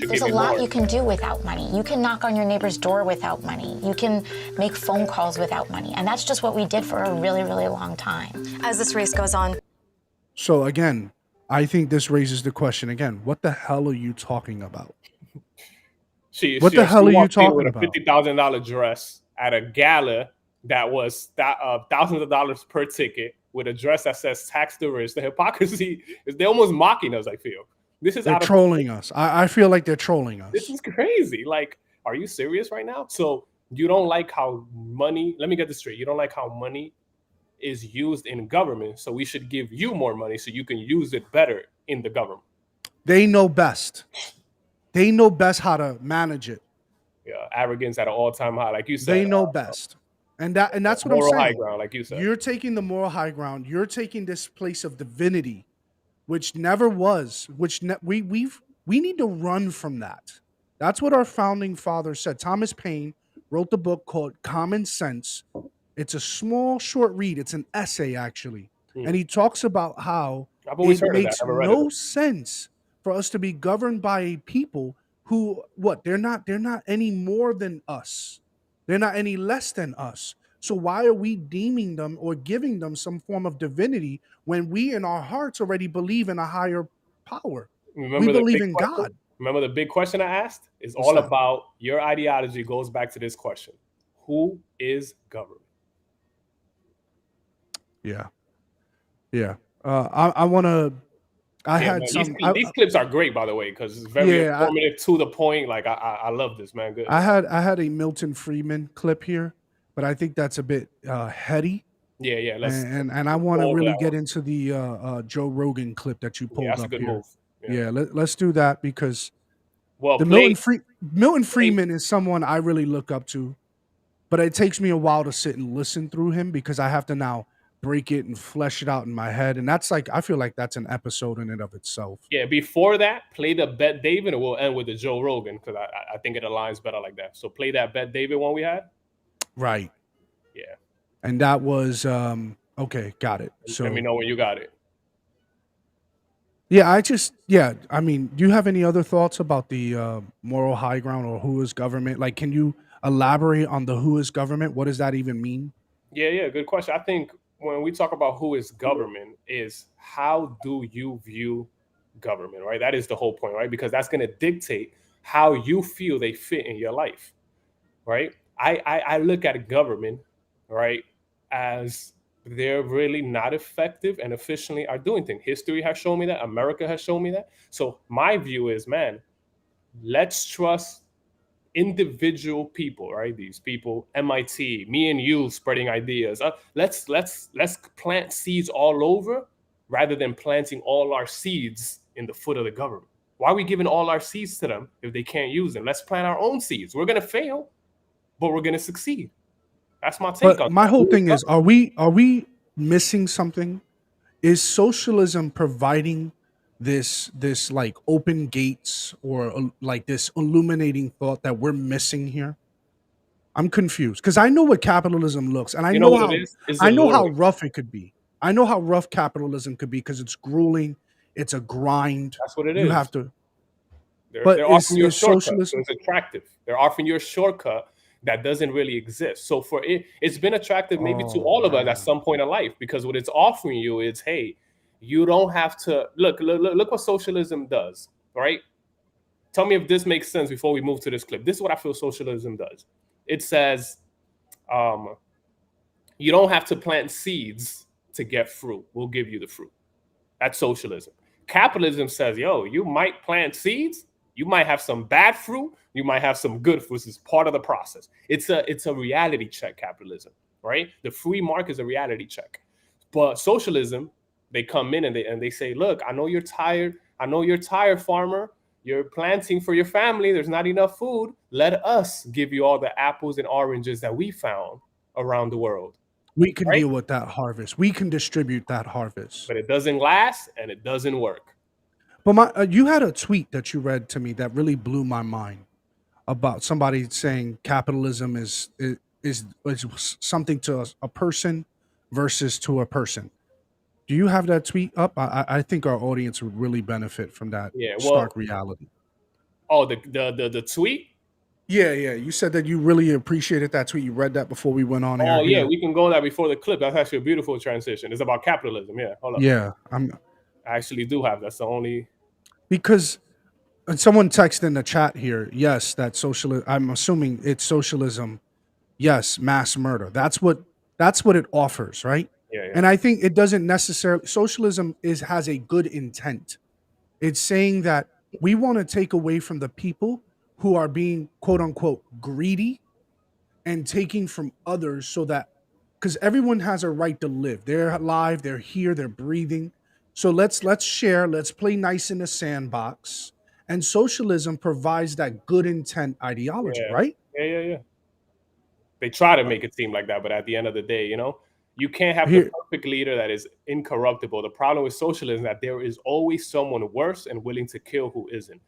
There's a lot you can do without money. You can knock on your neighbor's door without money. You can make phone calls without money. And that's just what we did for a really, really long time. As this race goes on. So again, I think this raises the question again, what the hell are you talking about? What the hell are you talking about? With a $50,000 dress at a gala that was thousands of dollars per ticket with a dress that says tax the rich. The hypocrisy is they're almost mocking us, I feel. They're trolling us. I feel like they're trolling us. This is crazy. Like, are you serious right now? So you don't like how money, let me get this straight. You don't like how money is used in government. So we should give you more money so you can use it better in the government. They know best. They know best how to manage it. Yeah, arrogance at an all-time high, like you said. They know best. And that's what I'm saying. Moral high ground, like you said. You're taking the moral high ground. You're taking this place of divinity, which never was, we need to run from that. That's what our founding fathers said. Thomas Paine wrote the book called Common Sense. It's a small, short read. It's an essay, actually. And he talks about how it makes no sense for us to be governed by a people who, they're not any more than us. They're not any less than us. So why are we deeming them or giving them some form of divinity when we in our hearts already believe in a higher power? We believe in God. Remember the big question I asked? It's all about your ideology goes back to this question. Who is government? Yeah. Yeah. I want to... These clips are great, by the way, because it's very informative, to the point. Like I love this, man. Good. I had a Milton Friedman clip here, but I think that's a bit heady. Yeah. And I want to really get into the Joe Rogan clip that you pulled that's up a good here. move. Yeah, let's do that because Milton Friedman is someone I really look up to, but it takes me a while to sit and listen through him because I have to now break it and flesh it out in my head. And that's like, I feel like that's an episode in and of itself. Yeah, before that, play the Bet David and we'll end with the Joe Rogan because I think it aligns better like that. So play that Bet David one we had. Right. Yeah. And that was, okay, got it. So let me know when you got it. Yeah, I mean, do you have any other thoughts about the moral high ground or who is government? Like, can you elaborate on the who is government? What does that even mean? Yeah, good question. I think when we talk about who is government is how do you view government, right? That is the whole point, right? Because that's going to dictate how you feel they fit in your life, right? I look at government, right, as they're really not effective and efficiently are doing things. History has shown me that. America has shown me that. So my view is, man, let's trust individual people, right? These people, MIT, me and you spreading ideas. Let's plant seeds all over rather than planting all our seeds in the foot of the government. Why are we giving all our seeds to them if they can't use them? Let's plant our own seeds. We're going to fail, but we're going to succeed. That's my take on it. My whole thing is, are we missing something? Is socialism providing this like open gates or like this illuminating thought that we're missing here? I'm confused because I know what capitalism looks, and I know how rough it could be. I know how rough capitalism could be because it's grueling. It's a grind. That's what it is. You have to. They're offering you a shortcut, so it's attractive. They're offering you a shortcut that doesn't really exist. So for it's been attractive maybe to all of us at some point in life because what it's offering you is, hey, you don't have to look what socialism does, right? Tell me if this makes sense before we move to this clip. This is what I feel socialism does. It says you don't have to plant seeds to get fruit. We'll give you the fruit. That's socialism. Capitalism says, yo, you might plant seeds, you might have some bad fruit, you might have some good fruit. This is part of the process. It's a reality check, capitalism, right? The free market is a reality check. But socialism, they come in and they say, look, I know you're tired. I know you're tired, farmer. You're planting for your family. There's not enough food. Let us give you all the apples and oranges that we found around the world. We can right? deal with that harvest. We can distribute that harvest. But it doesn't last and it doesn't work. But you had a tweet that you read to me that really blew my mind about somebody saying capitalism is something to a person versus to a person. Do you have that tweet up? I think our audience would really benefit from that Yeah. Well, stark reality. oh, the tweet. Yeah. You said that you really appreciated that tweet. You read that before we went on air. Oh yeah, here. we can go there before the clip. That's actually a beautiful transition. It's about capitalism. Yeah, hold up. Yeah. I actually do have. That's the only. Because and someone texted in the chat here, yes, that socialism. I'm assuming it's socialism. Yes, mass murder. That's what it offers, right? Yeah. And I think it doesn't necessarily socialism has a good intent. It's saying that we want to take away from the people who are being quote unquote greedy and taking from others so that because everyone has a right to live. They're alive, they're here, they're breathing. So let's share, let's play nice in the sandbox. And socialism provides that good intent ideology, right? Yeah. They try to make it seem like that, but at the end of the day, you can't have Here- the perfect leader that is incorruptible. The problem with socialism is that there is always someone worse and willing to kill who isn't.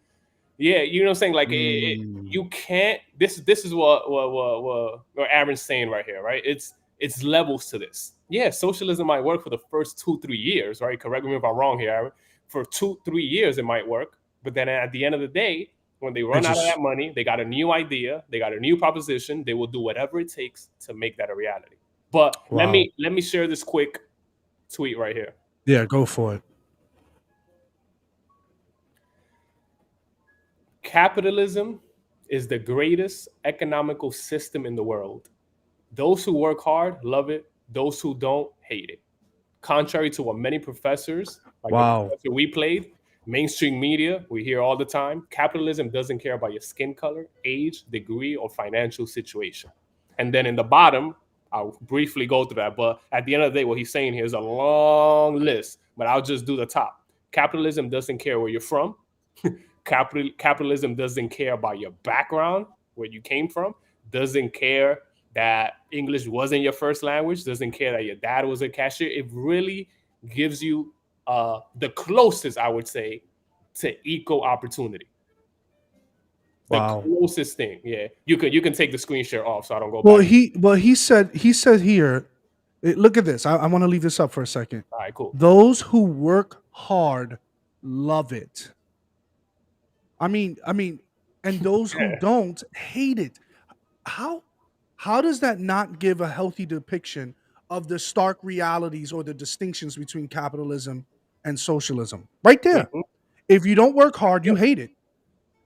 Yeah, you know what I'm saying? Like you can't. This is what Aaron's saying right here, right? It's levels to this. Yeah, socialism might work for the first 2-3 years, right? Correct me if I'm wrong here, Aaron. For 2-3 years, it might work, but then at the end of the day, when they run out of that money, they got a new idea, they got a new proposition. They will do whatever it takes to make that a reality. But let me share this quick tweet right here. Yeah, go for it. Capitalism is the greatest economical system in the world. Those who work hard love it. Those who don't hate it. Contrary to what many professors, like the professor we played, mainstream media, we hear all the time, capitalism doesn't care about your skin color, age, degree, or financial situation. And then in the bottom, I'll briefly go through that. But at the end of the day, what he's saying here is a long list, but I'll just do the top. Capitalism doesn't care where you're from. Capitalism doesn't care about your background, where you came from, doesn't care that English wasn't your first language, doesn't care that your dad was a cashier. It really gives you the closest, I would say, to equal opportunity. The closest thing. Yeah. You can take the screen share off so I don't go back. He said here, look at this. I want to leave this up for a second. All right, cool. Those who work hard love it. I mean, and those who don't hate it. How does that not give a healthy depiction of the stark realities or the distinctions between capitalism and socialism? Right there. Mm-hmm. If you don't work hard, you hate it.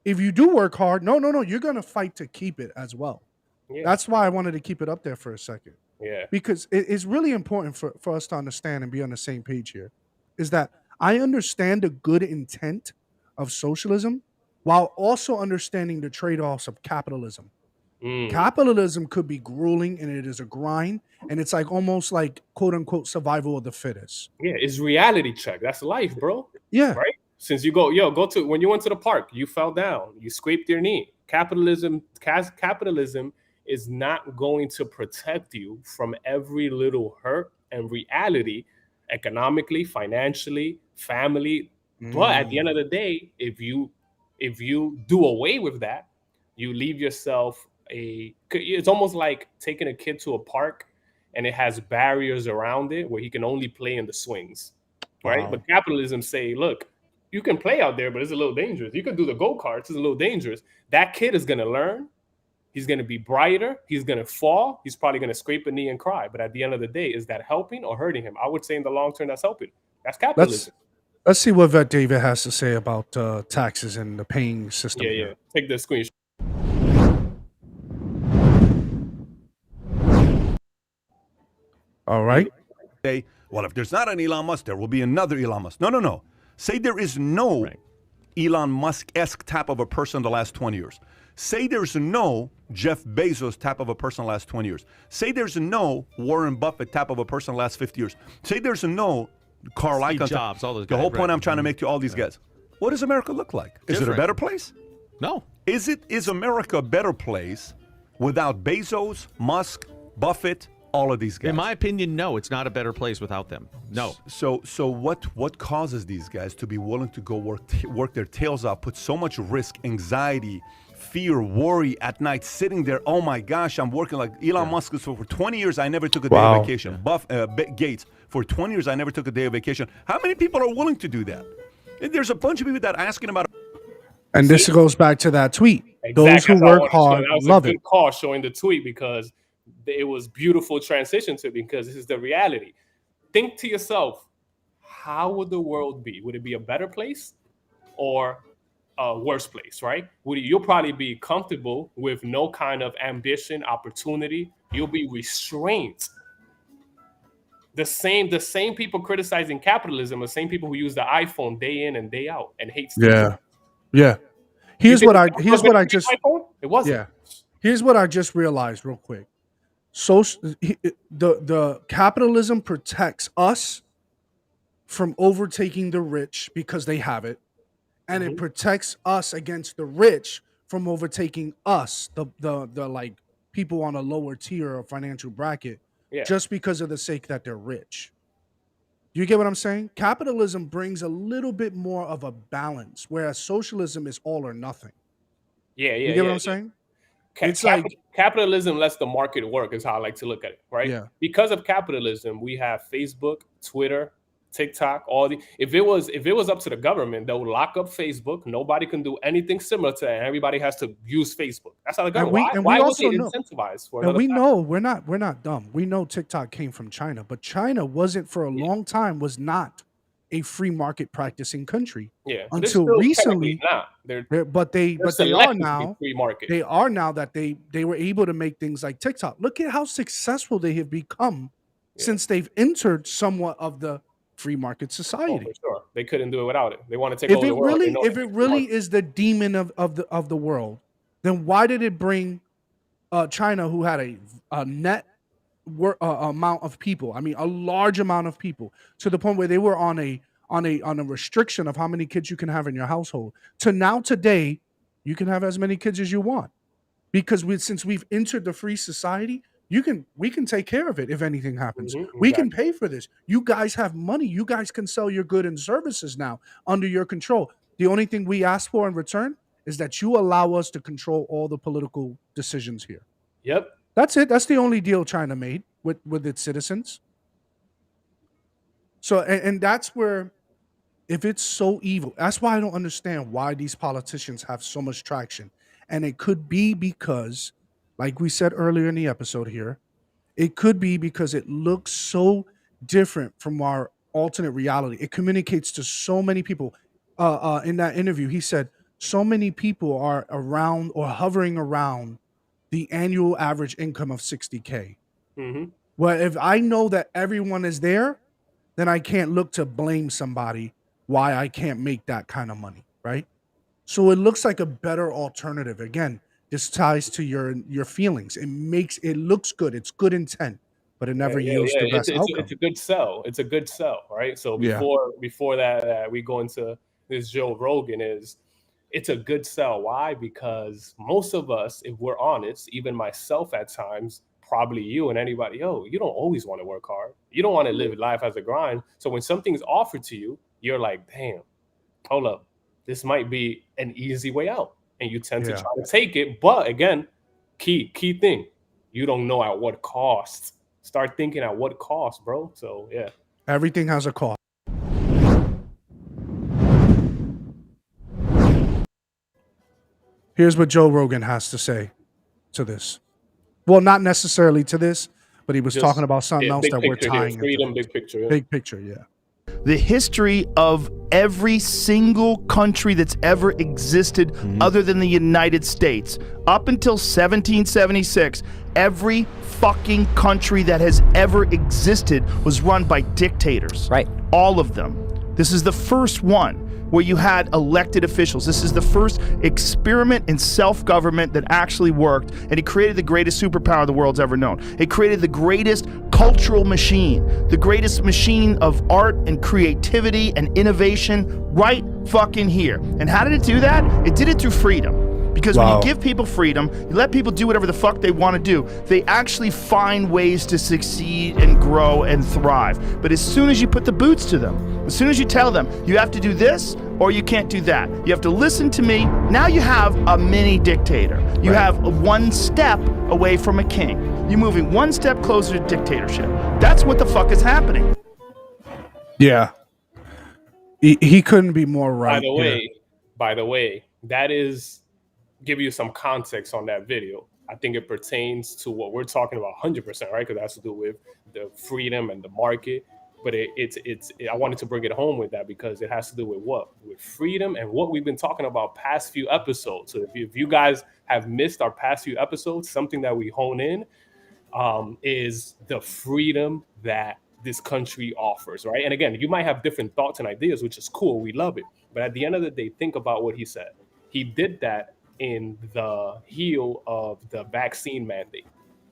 If you do work hard, no, you're going to fight to keep it as well. Yeah. That's why I wanted to keep it up there for a second. Yeah. Because it's really important for us to understand and be on the same page here, is that I understand the good intent of socialism while also understanding the trade-offs of capitalism. Capitalism could be grueling and it is a grind, and it's like almost like quote unquote survival of the fittest. Yeah, it's reality check. That's life, bro. Yeah. Right? Since you go to when you went to the park, you fell down, you scraped your knee. Capitalism is not going to protect you from every little hurt and reality, economically, financially, family. But at the end of the day, if you do away with that, you leave yourself it's almost like taking a kid to a park and it has barriers around it where he can only play in the swings, right? Wow. But capitalism say, look, you can play out there, but it's a little dangerous. You can do the go-karts, it's a little dangerous. That kid is going to learn. He's going to be brighter. He's going to fall. He's probably going to scrape a knee and cry. But at the end of the day, is that helping or hurting him? I would say in the long term, that's helping. That's capitalism. Let's see what Vet David has to say about taxes and the paying system. Yeah. Take the screenshot. All right. Say, well, if there's not an Elon Musk, there will be another Elon Musk. No. Say there is no Elon Musk-esque type of a person the last 20 years. Say there's no Jeff Bezos type of a person the last 20 years. Say there's no Warren Buffett type of a person the last 50 years. Say there's no Carl Icahn. Jobs, all those guys. The whole point I'm trying to make to all these guys. What does America look like? Is it a better place? No. Is America a better place without Bezos, Musk, Buffett, all of these guys. In my opinion, no, it's not a better place without them. No. So what causes these guys to be willing to go work their tails off, put so much risk, anxiety, fear, worry at night, sitting there, oh my gosh, I'm working like Elon Musk. So for 20 years, I never took a day of vacation. Gates, for 20 years, I never took a day of vacation. How many people are willing to do that? And there's a bunch of people that are asking about. And this goes back to that tweet. Exactly. Those who work hard love it. Good call showing the tweet, because it was beautiful transition to it, because this is the reality. Think to yourself, how would the world be? Would it be a better place or a worse place, right? You'll probably be comfortable with no kind of ambition, opportunity. You'll be restrained. The same people criticizing capitalism are the same people who use the iPhone day in and day out and hate Steve. Yeah. Here's what I just realized real quick. So the capitalism protects us from overtaking the rich because they have it, and it protects us against the rich from overtaking us, the like people on a lower tier or financial bracket, just because of the sake that they're rich. You get what I'm saying? Capitalism brings a little bit more of a balance, whereas socialism is all or nothing. You get what I'm saying? It's like capitalism lets the market work, is how I like to look at it, right? Yeah. Because of capitalism, we have Facebook, Twitter, TikTok, if it was up to the government, they would lock up Facebook. Nobody can do anything similar to that, and everybody has to use Facebook. That's how the government. Why was it incentivized for? And we know we're not dumb. We know TikTok came from China, but China wasn't for a long time was not a free market practicing country. Yeah, until recently. But they are now free market. They are now that they were able to make things like TikTok. Look at how successful they have become since they've entered somewhat of the free market society. For sure. They couldn't do it without it. They want to take over the world. If it really is the demon of the world, then why did it bring China, who had a net amount of people, I mean a large amount of people, to the point where they were on a restriction of how many kids you can have in your household, to now today you can have as many kids as you want, because since we've entered the free society, we can take care of it if anything happens. We can pay for this. You guys have money. You guys can sell your goods and services now under your control. The only thing we ask for in return is that you allow us to control all the political decisions here. Yep. That's it. That's the only deal China made with its citizens. So, and that's where, if it's so evil, that's why I don't understand why these politicians have so much traction. And it could be because, like we said earlier in the episode here, it could be because it looks so different from our alternate reality. It communicates to so many people. In that interview, he said so many people are around or hovering around the annual average income of $60K. Well, if I know that everyone is there, then I can't look to blame somebody why I can't make that kind of money, right? So it looks like a better alternative. Again, this ties to your feelings. It looks good. It's good intent, but it never yields the best outcome. It's a good sell. It's a good sell, right? So before that, we go into this Joe Rogan it's a good sell. Why? Because most of us, if we're honest, even myself at times, probably you and anybody, you don't always want to work hard. You don't want to live life as a grind. So when something's offered to you, you're like, damn, hold up, this might be an easy way out. And you tend to try to take it. But again, key thing, you don't know at what cost. Start thinking at what cost, bro. So yeah. Everything has a cost. Here's what Joe Rogan has to say to this. Well, not necessarily to this, but he was talking about something else that we're tying. Freedom, big picture. Big picture, yeah. The history of every single country that's ever existed other than the United States. Up until 1776, every fucking country that has ever existed was run by dictators. Right. All of them. This is the first one where you had elected officials. This is the first experiment in self-government that actually worked, and it created the greatest superpower the world's ever known. It created the greatest cultural machine, the greatest machine of art and creativity and innovation right fucking here. And how did it do that? It did it through freedom. Because when you give people freedom, you let people do whatever the fuck they want to do, they actually find ways to succeed and grow and thrive. But as soon as you put the boots to them, as soon as you tell them, you have to do this or you can't do that, you have to listen to me, now you have a mini dictator. You have one step away from a king. You're moving one step closer to dictatorship. That's what the fuck is happening. Yeah. He couldn't be more right. By the way, that is, give you some context on that video. I think it pertains to what we're talking about 100%, right? Because it has to do with the freedom and the market. But I wanted to bring it home with that because it has to do with what? With freedom and what we've been talking about past few episodes. So if you guys have missed our past few episodes, something that we hone in is the freedom that this country offers, right? And again, you might have different thoughts and ideas, which is cool. We love it. But at the end of the day, think about what he said. He did that in the heel of the vaccine mandate,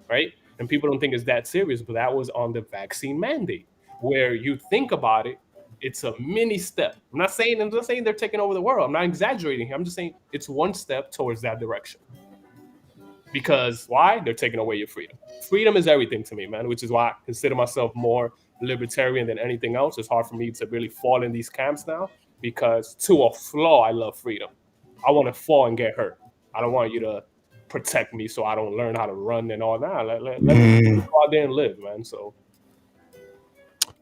right? And people don't think it's that serious, but that was on the vaccine mandate, where you think about it, it's a mini step. I'm not saying they're taking over the world. I'm not exaggerating here. I'm just saying it's one step towards that direction. Because why? They're taking away your freedom. Freedom is everything to me, man, which is why I consider myself more libertarian than anything else. It's hard for me to really fall in these camps now because to a flaw, I love freedom. I want to fall and get hurt. I don't want you to protect me so I don't learn how to run and all that. Let me go out there and live, man. So,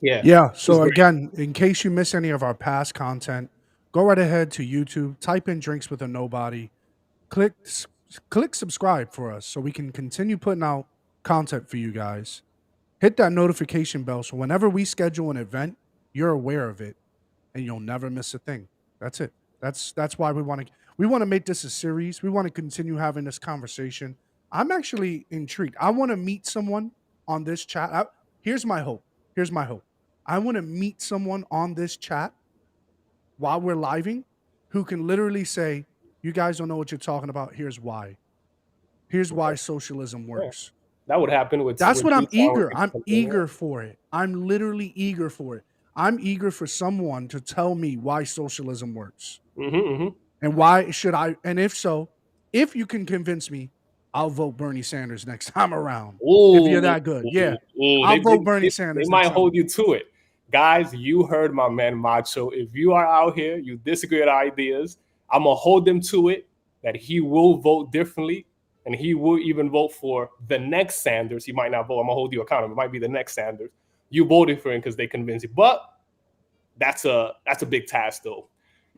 yeah. Yeah. So again, in case you miss any of our past content, go right ahead to YouTube, type in Drinks with a Nobody, click subscribe for us so we can continue putting out content for you guys. Hit that notification bell so whenever we schedule an event, you're aware of it and you'll never miss a thing. That's it. That's why we want to make this a series. We want to continue having this conversation. I'm actually intrigued. I want to meet someone on this chat. Here's my hope. I want to meet someone on this chat while we're living who can literally say, you guys don't know what you're talking about. Here's why. Here's why socialism works. That would happen with. That's what I'm eager. I'm eager for it. I'm literally eager for it. I'm eager for someone to tell me why socialism works. And why should I? And if so, if you can convince me, I'll vote Bernie Sanders next time around. If you're that good. I'll vote Bernie Sanders. They might hold you to it. Guys, you heard my man Macho. If you are out here, you disagree with ideas, I'm going to hold them to it that he will vote differently and he will even vote for the next Sanders. He might not vote. I'm going to hold you accountable. It might be the next Sanders. You voted for him because they convinced you. But that's a big task, though.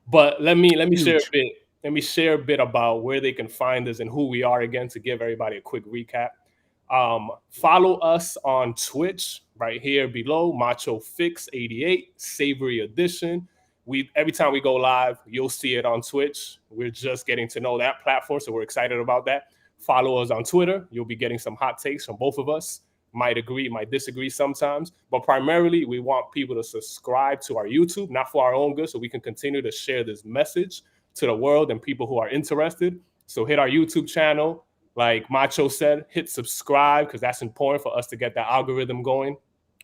But let me share a bit. Let me share a bit about where they can find us and who we are again to give everybody a quick recap. Follow us on Twitch right here below, Macho Fix 88, Savory Edition. Every time we go live, you'll see it on Twitch. We're just getting to know that platform, so we're excited about that. Follow us on Twitter. You'll be getting some hot takes from both of us. Might agree, might disagree sometimes, but primarily we want people to subscribe to our YouTube, not for our own good, so we can continue to share this message to the world and people who are interested. So hit our YouTube channel. Like Macho said, hit subscribe because that's important for us to get that algorithm going.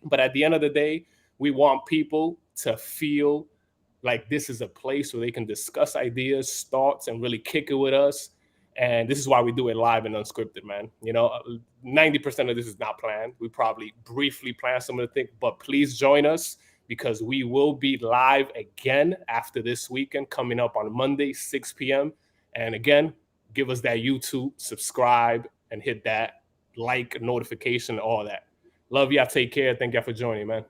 But at the end of the day, we want people to feel like this is a place where they can discuss ideas, thoughts, and really kick it with us. And this is why we do it live and unscripted, man. 90% of this is not planned. We probably briefly plan some of the things, but please join us because we will be live again after this weekend, coming up on Monday, 6 p.m. And again, give us that YouTube, subscribe, and hit that like, notification, all that. Love y'all. Take care. Thank y'all for joining, man.